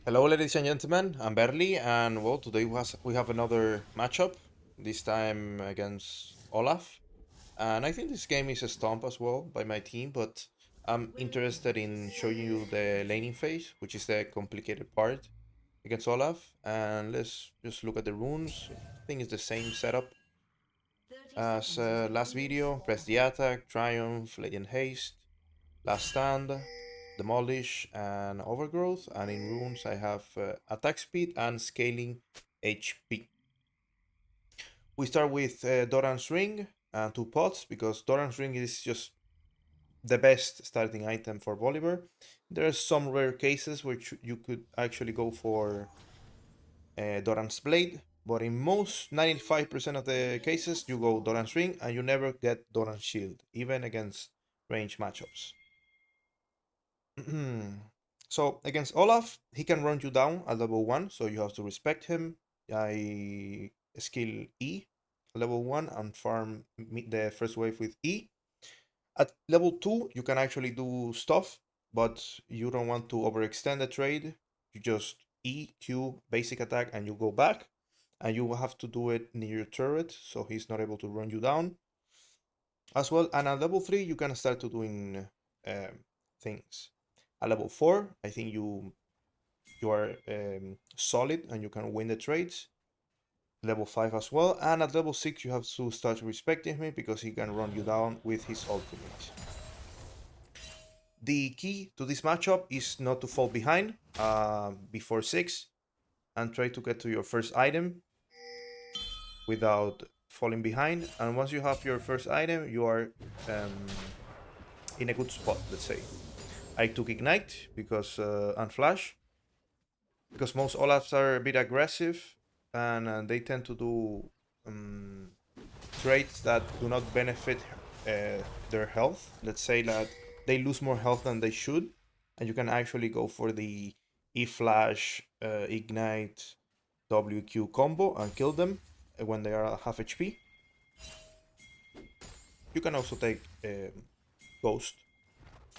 Hello, ladies and gentlemen. I'm Berly, and well, today we have another matchup. This time against Olaf, and I think this game is a stomp as well by my team. But I'm interested in showing you the laning phase, which is the complicated part against Olaf. And let's just look at the runes. I think it's the same setup as last video. Press the attack, triumph, legend haste, last stand, demolish, and overgrowth. And in runes I have attack speed and scaling HP. We start with Doran's ring and 2 pots because Doran's ring is just the best starting item for Volibear. There are some rare cases which you could actually go for Doran's blade, but in most 95% of the cases you go Doran's ring and you never get Doran's shield, even against range matchups. So against Olaf, he can run you down at level 1, so you have to respect him. I skill E level 1 and farm the first wave with E. At level 2, you can actually do stuff, but you don't want to overextend the trade. You just E, Q, basic attack, and you go back. And you will have to do it near your turret, so he's not able to run you down as well. And at level 3, you can start to doing things. At level 4, I think you are solid and you can win the trades. Level 5 as well. And at level 6, you have to start respecting him because he can run you down with his ultimate. The key to this matchup is not to fall behind before 6 and try to get to your first item without falling behind. And once you have your first item, you are in a good spot, let's say. I took Ignite because and Flash because most Olafs are a bit aggressive and they tend to do traits that do not benefit their health. Let's say that they lose more health than they should, and you can actually go for the E-Flash, Ignite, WQ combo and kill them when they are at half HP. You can also take Ghost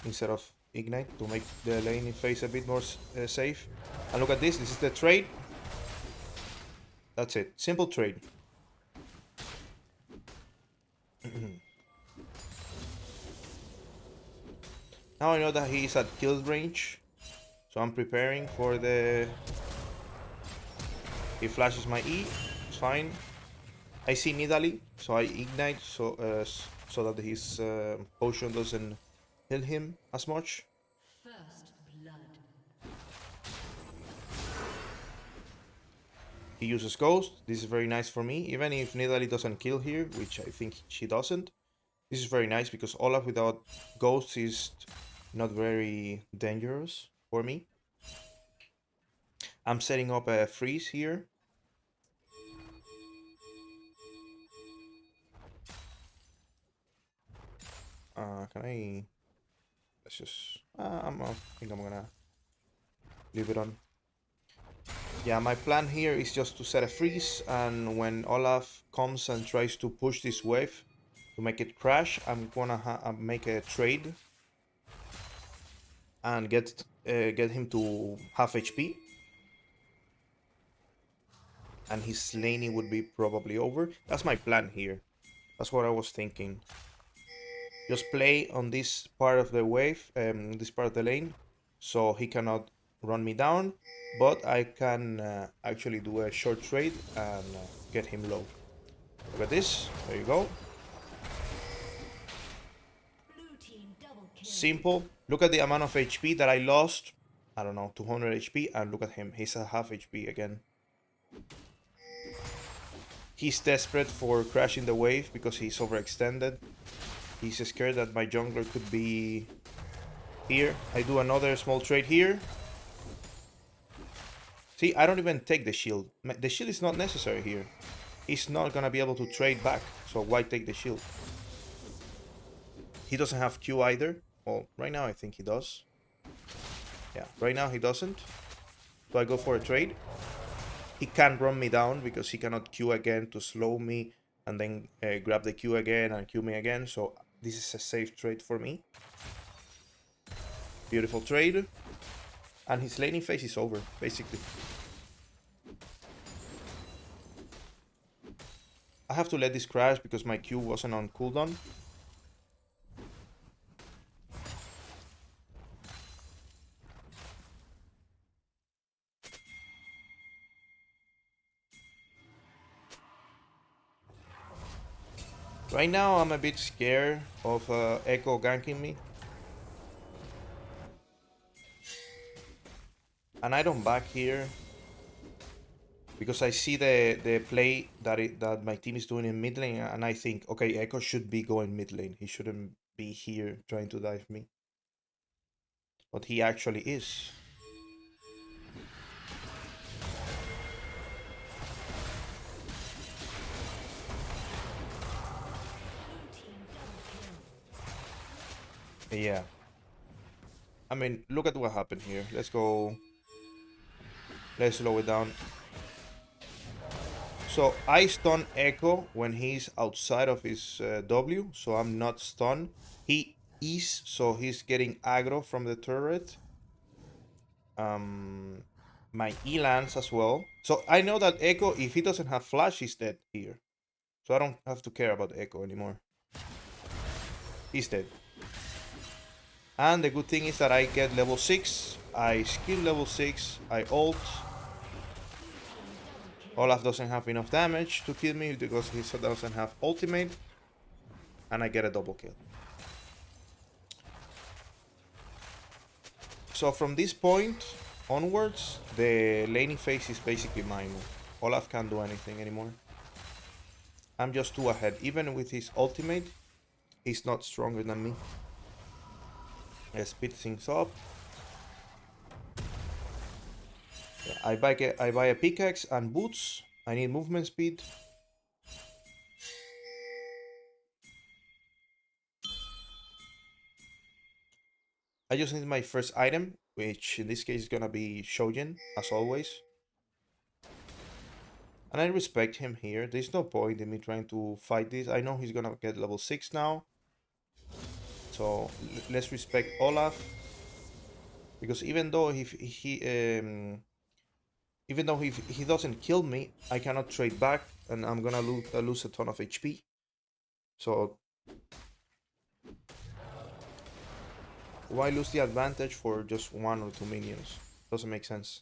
instead of Ignite to make the laning phase a bit more safe. And look at this is the trade. That's it, simple trade. Now I know that he is at kill range, so I'm preparing for the... He flashes my E, it's fine. I see Nidalee, so I ignite so that his potion doesn't heal him as much. First blood. He uses Ghost. This is very nice for me, even if Nidalee doesn't kill here, which I think she doesn't. This is very nice because Olaf without Ghost is not very dangerous for me. I'm setting up a freeze here. Can I... Let's just... I think I'm gonna leave it on. Yeah, my plan here is just to set a freeze, and when Olaf comes and tries to push this wave to make it crash, I'm gonna make a trade and get him to half HP. And his laning would be probably over. That's my plan here. That's what I was thinking. Just play on this part of the wave, this part of the lane, so he cannot run me down, but I can actually do a short trade and get him low. Look at this, there you go. Blue team double kill. Simple. Look at the amount of HP that I lost. I don't know, 200 HP, and look at him, he's at half HP again. He's desperate for crashing the wave because he's overextended. He's scared that my jungler could be here. I do another small trade here. See, I don't even take the shield. The shield is not necessary here. He's not gonna be able to trade back, so why take the shield? He doesn't have Q either. Well, right now I think he does. Yeah, right now he doesn't. So I go for a trade. He can't run me down because he cannot Q again to slow me and then grab the Q again and Q me again. So this is a safe trade for me. Beautiful trade. And his laning phase is over, basically. I have to let this crash because my Q wasn't on cooldown. Right now, I'm a bit scared of Echo ganking me. And I don't back here because I see the play that my team is doing in mid lane, and I think, okay, Echo should be going mid lane. He shouldn't be here trying to dive me. But he actually is. Yeah. I mean, look at what happened here. Let's go. Let's slow it down. So I stun Echo when he's outside of his W, so I'm not stunned. He is, so he's getting aggro from the turret. Um, my E lands as well. So I know that Echo, if he doesn't have flash, he's dead here. So I don't have to care about Echo anymore. He's dead. And the good thing is that I get level 6. I skill level 6. I ult. Olaf doesn't have enough damage to kill me because he doesn't have ultimate. And I get a double kill. So from this point onwards, the laning phase is basically mine. Olaf can't do anything anymore. I'm just 2 ahead. Even with his ultimate, he's not stronger than me. I speed things up. Yeah, I buy a pickaxe and boots. I need movement speed. I just need my first item, which in this case is gonna be Shojin, as always. And I respect him here. There's no point in me trying to fight this. I know he's gonna get level 6 now. So let's respect Olaf. Because even though he doesn't kill me, I cannot trade back, and I'm gonna lose a ton of HP. So why lose the advantage for just 1 or 2 minions? Doesn't make sense.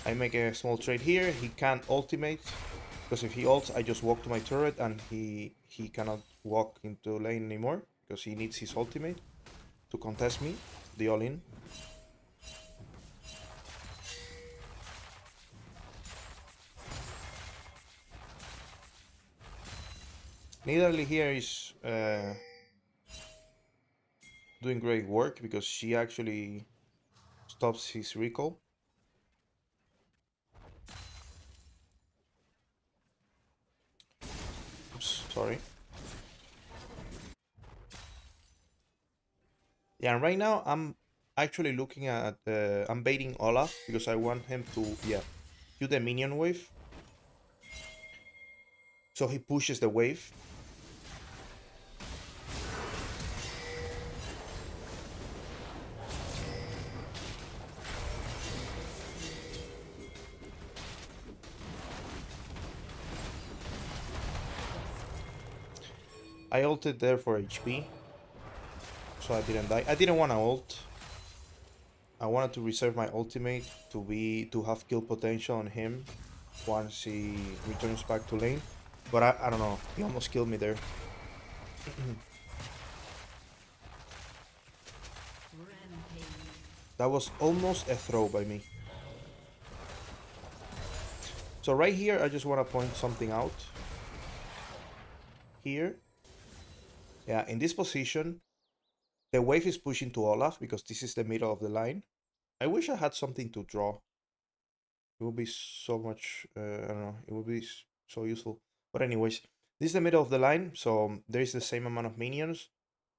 I make a small trade here. He can't ultimate because if he ults, I just walk to my turret, and he cannot walk into lane anymore because he needs his ultimate to contest me, the all-in. Nidalee here is doing great work because she actually stops his recall. Oops, sorry. Yeah, and right now I'm actually looking at I'm baiting Olaf because I want him to do the minion wave. So he pushes the wave. I ulted there for HP, so I didn't die. I didn't want to ult. I wanted to reserve my ultimate to have kill potential on him once he returns back to lane. But I don't know. He almost killed me there. That was almost a throw by me. So right here, I just want to point something out. Here. Yeah, in this position, the wave is pushing to Olaf because this is the middle of the line. I wish I had something to draw. It would be so much, I don't know, it would be so useful. But anyways, this is the middle of the line, so there is the same amount of minions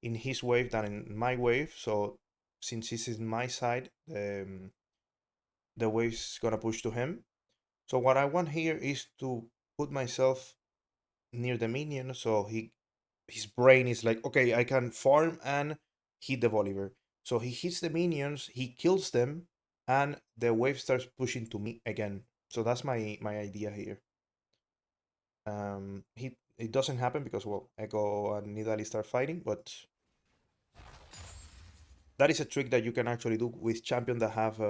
in his wave than in my wave. So since this is my side, the wave's gonna push to him. So what I want here is to put myself near the minion, so his brain is like, okay, I can farm and hit the Volibear. So he hits the minions, he kills them, and the wave starts pushing to me again. So that's my idea here. He it doesn't happen because well, Echo and Nidalee start fighting, but that is a trick that you can actually do with champions that have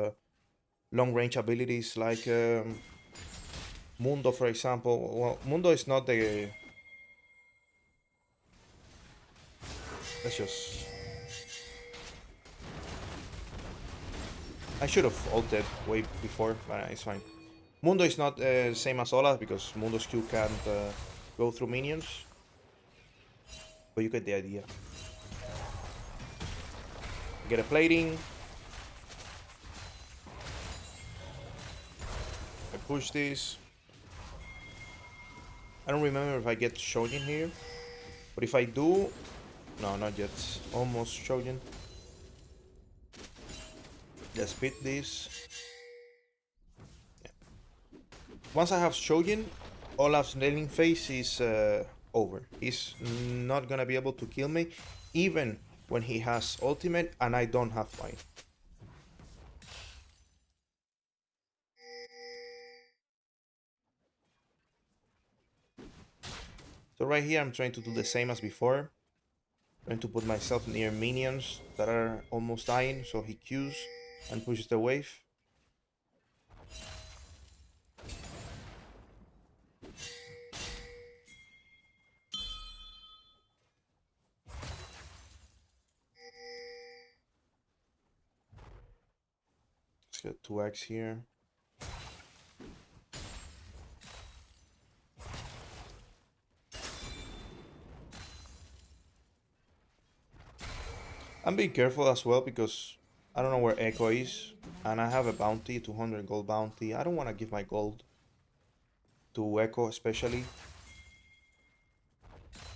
long range abilities like Mundo, for example. Well, Mundo is not the. Let's just. I should have ulted way before, but it's fine. Mundo is not the same as Olaf because Mundo's Q can't go through minions, but you get the idea. Get a plating. I push this. I don't remember if I get Shojin here, but if I do, no, not yet. Almost Shojin. Let's beat this. Once I have Shojin, Olaf's nailing phase is over. He's not gonna be able to kill me, even when he has ultimate and I don't have mine. So right here, I'm trying to do the same as before. Trying to put myself near minions that are almost dying, so he Qs and pushes the wave. Let's get 2x here. I'm being careful as well because I don't know where Echo is, and I have a bounty, 200 gold bounty. I don't want to give my gold to Echo especially.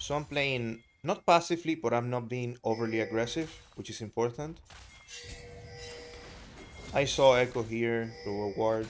So I'm playing not passively, but I'm not being overly aggressive, which is important. I saw Echo here through a ward.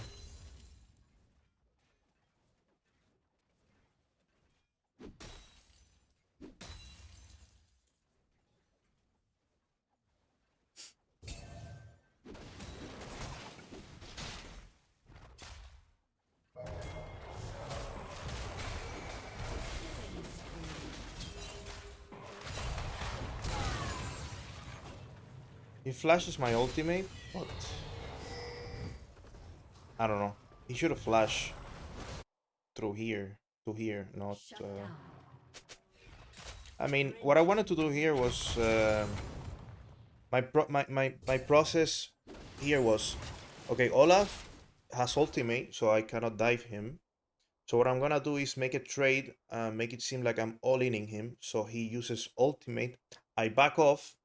He flashes my ultimate, but I don't know. He should have flashed through here to here, not. I mean, what I wanted to do here was my process here was okay. Olaf has ultimate, so I cannot dive him. So what I'm gonna do is make a trade, make it seem like I'm all-inning him. So he uses ultimate. I back off.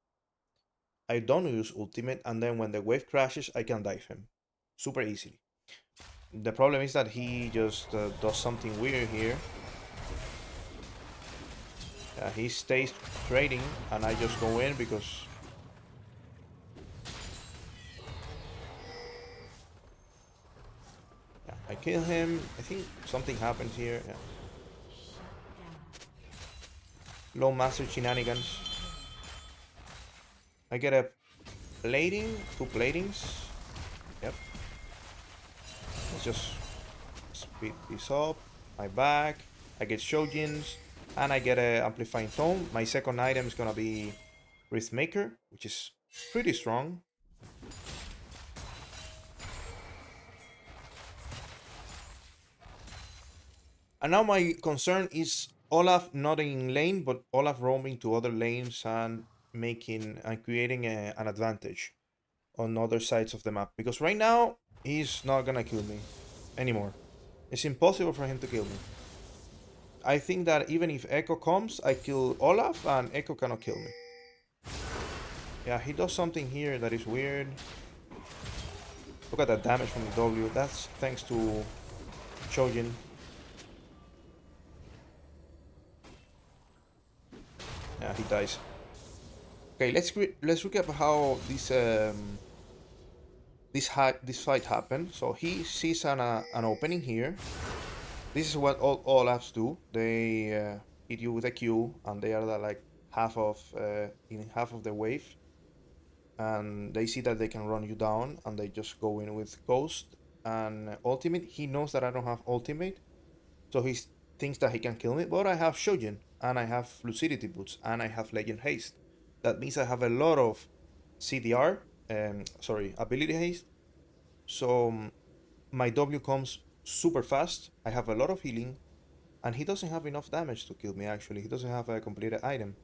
I don't use ultimate, and then when the wave crashes, I can dive him, super easily. The problem is that he just does something weird here. He stays trading, and I just go in because yeah, I kill him. I think something happens here. Yeah. Low master shenanigans. I get a plating, 2 platings. Yep. Let's just speed this up. My back. I get Shojins, and I get a amplifying tone. My second item is gonna be Wraithmaker, which is pretty strong. And now my concern is Olaf not in lane, but Olaf roaming to other lanes and making and creating an advantage on other sides of the map. Because right now, he's not gonna kill me anymore. It's impossible for him to kill me. I think that even if Echo comes, I kill Olaf and Echo cannot kill me. Yeah, he does something here that is weird. Look at that damage from the W. That's thanks to Shojin. Yeah, he dies. Okay, let's recap how this fight happened. So he sees an opening here. This is what all Olafs do. They hit you with a Q, and they are like half of in half of the wave. and they see that they can run you down, and they just go in with Ghost and Ultimate. He knows that I don't have Ultimate, so he thinks that he can kill me, but I have Shojin, and I have Lucidity Boots, and I have Legend Haste. That means I have a lot of CDR, sorry, ability haste. So my W comes super fast. I have a lot of healing, and he doesn't have enough damage to kill me actually. He doesn't have a completed item.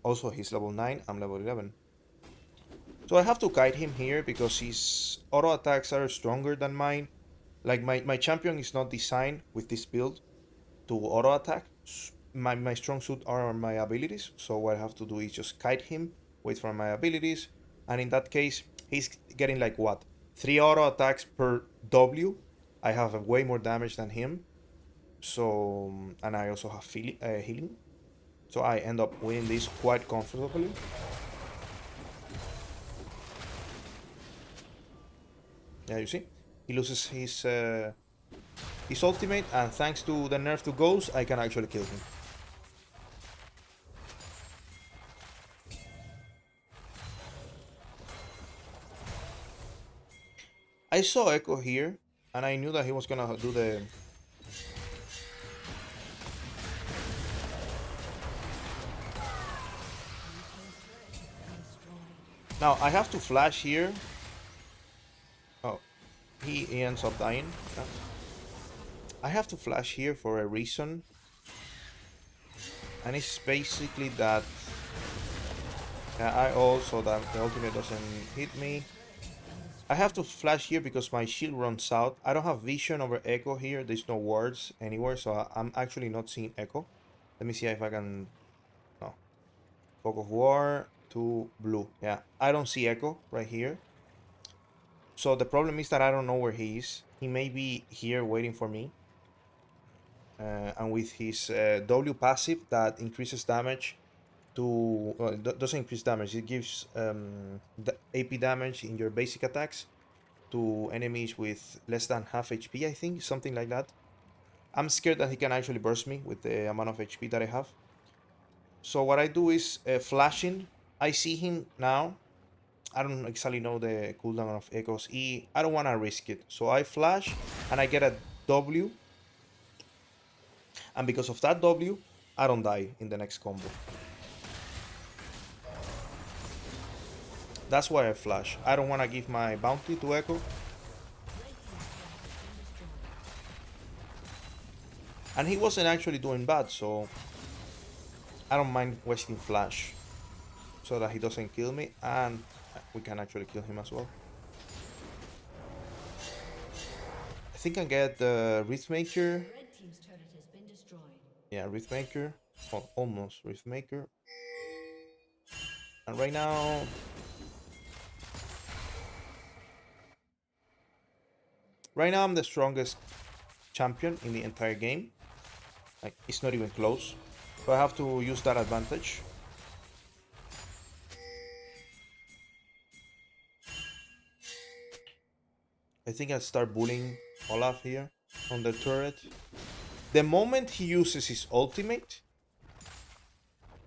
Also, he's level 9, I'm level 11. So I have to guide him here because his auto attacks are stronger than mine. Like my champion is not designed with this build to auto attack. My strong suit are my abilities, so what I have to do is just kite him, wait for my abilities, and in that case, he's getting like what? 3 auto attacks per W. I have way more damage than him, so and I also have healing, so I end up winning this quite comfortably. Yeah, you see, he loses his ultimate, and thanks to the nerf to Ghost, I can actually kill him. I saw Echo here, and I knew that he was gonna do the... Now, I have to flash here. Oh, he ends up dying. Yeah. I have to flash here for a reason. And it's basically that I also that the ultimate doesn't hit me. I have to flash here because my shield runs out. I don't have vision over Echo here. There's no wards anywhere, so I'm actually not seeing Echo. Let me see if I can... No. Fog of War to blue. Yeah, I don't see Echo right here. So the problem is that I don't know where he is. He may be here waiting for me. And with his W passive that increases damage to... Well, it doesn't increase damage. It gives the AP damage in your basic attacks to enemies with less than half HP, I think. Something like that. I'm scared that he can actually burst me with the amount of HP that I have. So what I do is flashing. I see him now. I don't exactly know the cooldown of Echo's E. I don't want to risk it. So I flash and I get a W. And because of that W, I don't die in the next combo. That's why I flash. I don't want to give my bounty to Echo. And he wasn't actually doing bad, so I don't mind wasting flash so that he doesn't kill me, and we can actually kill him as well. I think I get the Wraithmaker. Red team's turret has been destroyed. Yeah, Wraithmaker. Well, almost Wraithmaker. And right now... Right now I'm the strongest champion in the entire game. Like, it's not even close. So I have to use that advantage. I think I'll start bullying Olaf here on the turret. The moment he uses his ultimate,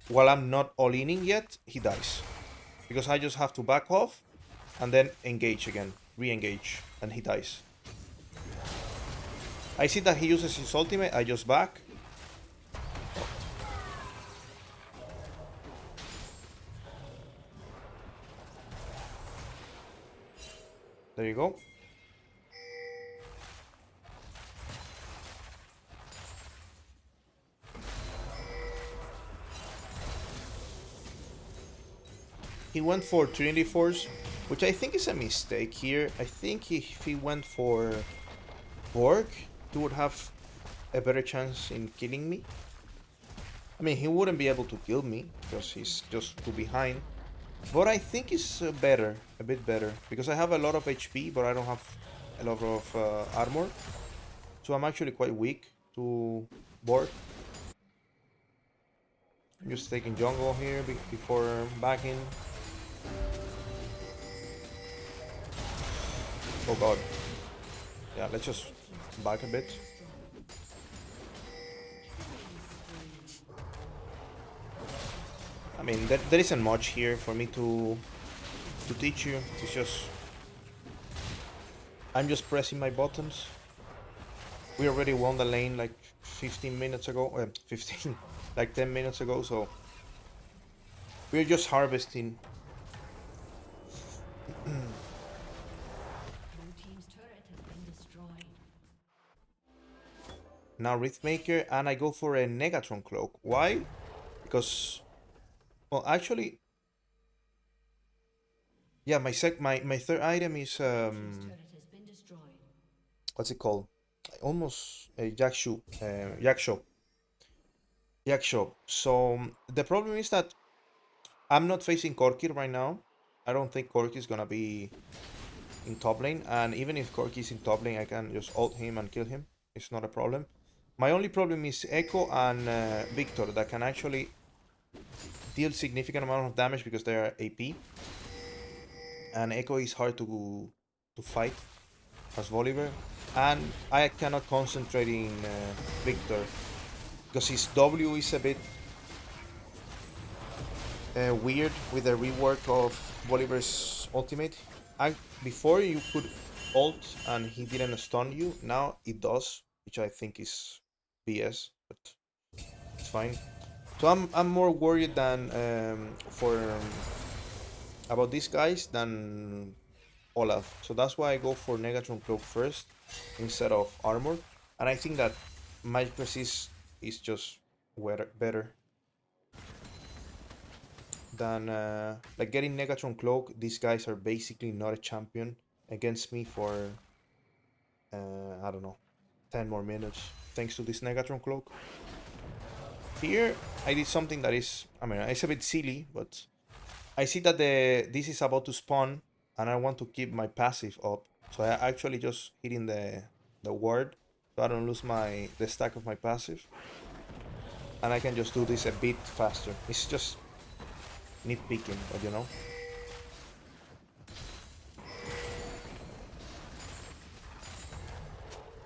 while I'm not all-inning yet, he dies. Because I just have to back off and then engage again. Re-engage. And he dies. I see that he uses his ultimate, I just back. There you go. He went for Trinity Force, which I think is a mistake here. I think if he went for Borg, he would have a better chance in killing me. I mean, he wouldn't be able to kill me because he's just too behind. But I think it's better, a bit better, because I have a lot of HP, but I don't have a lot of armor. So I'm actually quite weak to Borg. I'm just taking jungle here before backing. Oh god. Yeah, let's just back a bit. I mean, there isn't much here for me to to teach you. It's just I'm just pressing my buttons. We already won the lane like 15 minutes ago. 15, like 10 minutes ago. So we're just harvesting. Blue team's turret has been destroyed. Now Wraithmaker, and I go for a Negatron Cloak. Why? Because, well, actually, yeah, my third item is Blue team's turret has been destroyed. what's it called? Almost a Yaksho. So the problem is that I'm not facing Corki right now. I don't think Corki is gonna be in top lane, and even if Corki is in top lane, I can just ult him and kill him. It's not a problem. My only problem is Echo and Victor that can actually deal significant amount of damage because they are AP, and Echo is hard to fight as Volibear, and I cannot concentrate in Victor because his W is a bit weird with the rework of Volibear's ultimate. Before you could ult and he didn't stun you, now it does, which I think is BS, but it's fine. So I'm more worried than for about these guys than Olaf. So that's why I go for Negatron Cloak first instead of armor. And I think that Magic Resist is just better than like getting Negatron Cloak. These guys are basically not a champion against me for I don't know 10 more minutes thanks to this Negatron Cloak. Here I did something that is, I mean, it's a bit silly, but I see that this is about to spawn and I want to keep my passive up. So I actually just hitting the ward so I don't lose the stack of my passive. And I can just do this a bit faster. It's just nitpicking, but you know.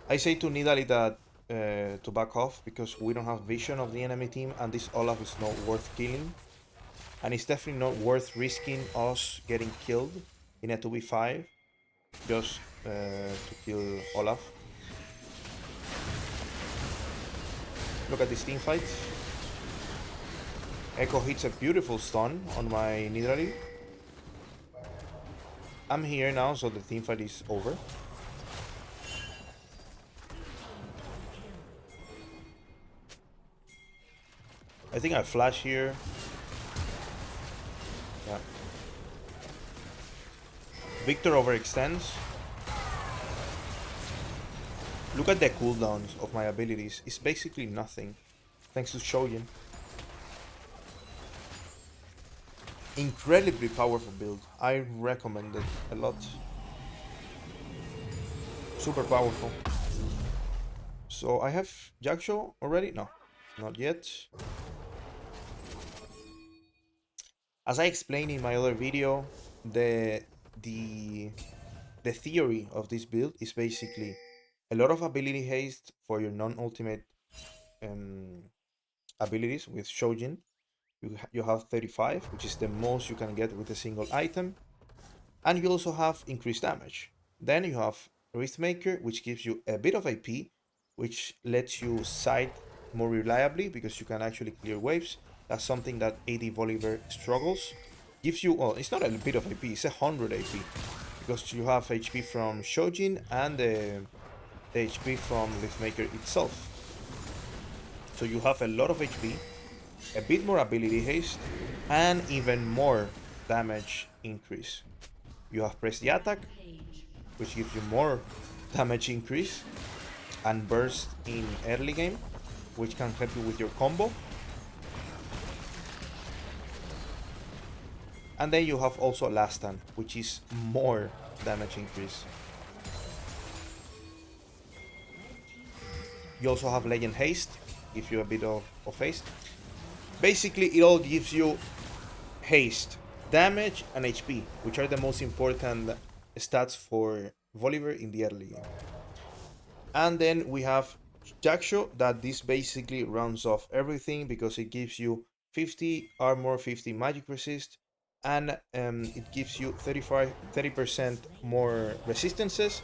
I say to Nidalee that to back off because we don't have vision of the enemy team and this Olaf is not worth killing. And it's definitely not worth risking us getting killed in a 2v5 just to kill Olaf. Look at this team fight. Echo hits a beautiful stun on my Nidalee. I'm here now, so the team fight is over. I think I flash here. Yeah. Victor overextends. Look at the cooldowns of my abilities. It's basically nothing. Thanks to Shojin. Incredibly powerful build. I recommend it a lot. Super powerful. So I have Jackshaw already? No, not yet. As I explained in my other video, the theory of this build is basically a lot of ability haste for your non-ultimate abilities with Shojin. You have 35, which is the most you can get with a single item. And you also have increased damage. Then you have Wraithmaker, which gives you a bit of AP, which lets you sight more reliably because you can actually clear waves. That's something that AD Volibear struggles. Gives you, well, it's not a bit of AP, it's 100 AP. Because you have HP from Shojin and the HP from Wraithmaker itself. So you have a lot of HP, a bit more ability haste, and even more damage increase. You have press the attack, which gives you more damage increase, and burst in early game, which can help you with your combo. And then you have also last stand, which is more damage increase. You also have legend haste, gives you a bit of haste. Basically, it all gives you haste, damage, and HP, which are the most important stats for Volibear in the early game. And then we have Jackshaw, that this basically rounds off everything because it gives you 50 armor, 50 magic resist, and it gives you 30% more resistances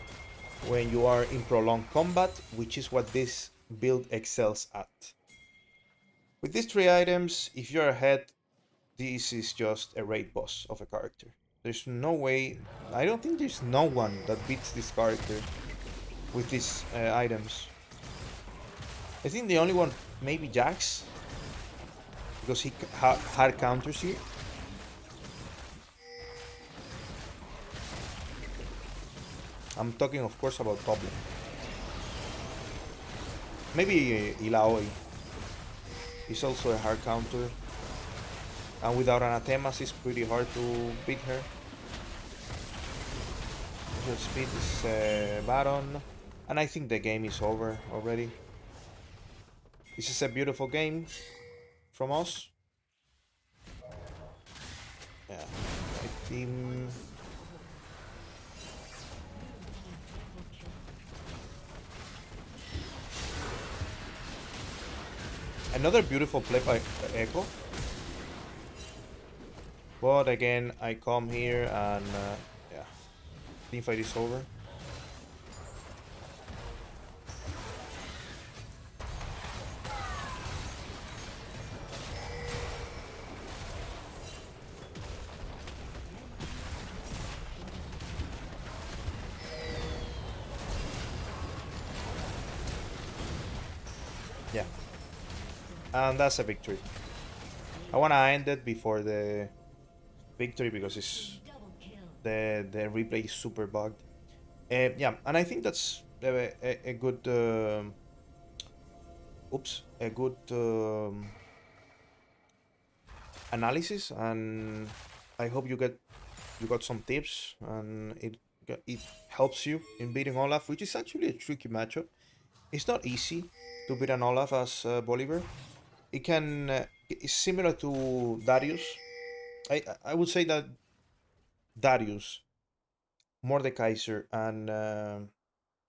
when you are in prolonged combat, which is what this build excels at. With these three items, if you're ahead, this is just a raid boss of a character. There's no way, I don't think there's no one that beats this character with these items. I think the only one, maybe Jax, because he hard counters you. I'm talking, of course, about top lane. Maybe Ilaoi is also a hard counter, and without anathemas, it's pretty hard to beat her. Her speed is Baron, and I think the game is over already. This is a beautiful game from us. Yeah, my team. Another beautiful play by Echo. But again, I come here and yeah, team fight is over. Yeah, and that's a victory. I wanna end it before the victory because it's the replay is super bugged. Yeah, and I think that's a good a good analysis, and I hope you got some tips and it helps you in beating Olaf, which is actually a tricky matchup. It's not easy to beat an Olaf as Bolivar. It can it's similar to Darius. I would say that Darius, Mordekaiser, and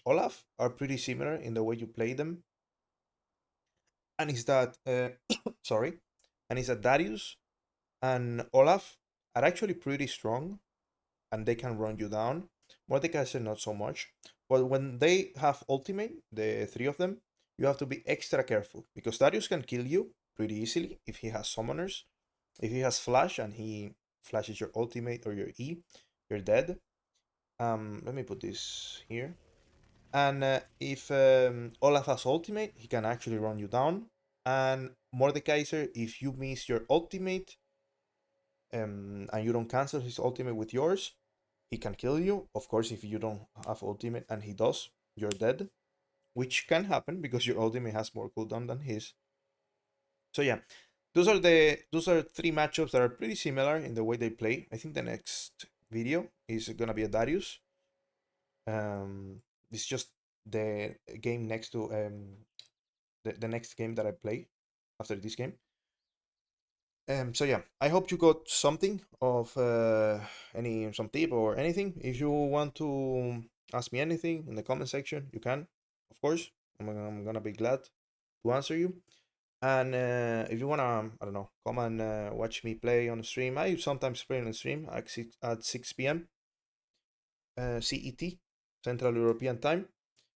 Olaf are pretty similar in the way you play them, and is that sorry, and is that Darius and Olaf are actually pretty strong and they can run you down. Mordekaiser not so much, but when they have ultimate, the three of them, you have to be extra careful because Darius can kill you pretty easily if he has summoners. If he has flash and he flashes your ultimate or your E, you're dead. Let me put this here. And if Olaf has ultimate, he can actually run you down. And Mordekaiser, if you miss your ultimate and you don't cancel his ultimate with yours, he can kill you. Of course, if you don't have ultimate and he does, you're dead, which can happen because your ultimate has more cooldown than his. So yeah, those are three matchups that are pretty similar in the way they play. I think the next video is gonna be a Darius. It's just the game next to the next game that I play after this game. So yeah, I hope you got something of any some tip or anything. If you want to ask me anything in the comment section, you can, of course. I'm gonna be glad to answer you. And if you wanna, I don't know, come and watch me play on stream. I sometimes play on stream at 6 p.m. CET, Central European Time.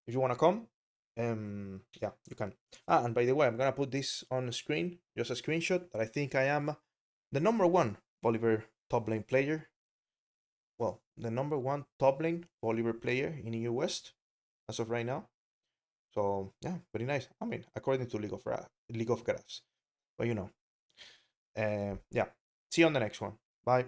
If you wanna come, yeah, you can. Ah, and by the way, I'm gonna put this on the screen, just a screenshot that I think I am the number one Bolivar top lane player. Well, the number one top lane Bolivar player in EU West as of right now. So yeah, very nice. I mean, according to League of Graphs, but you know. Yeah. See you on the next one. Bye.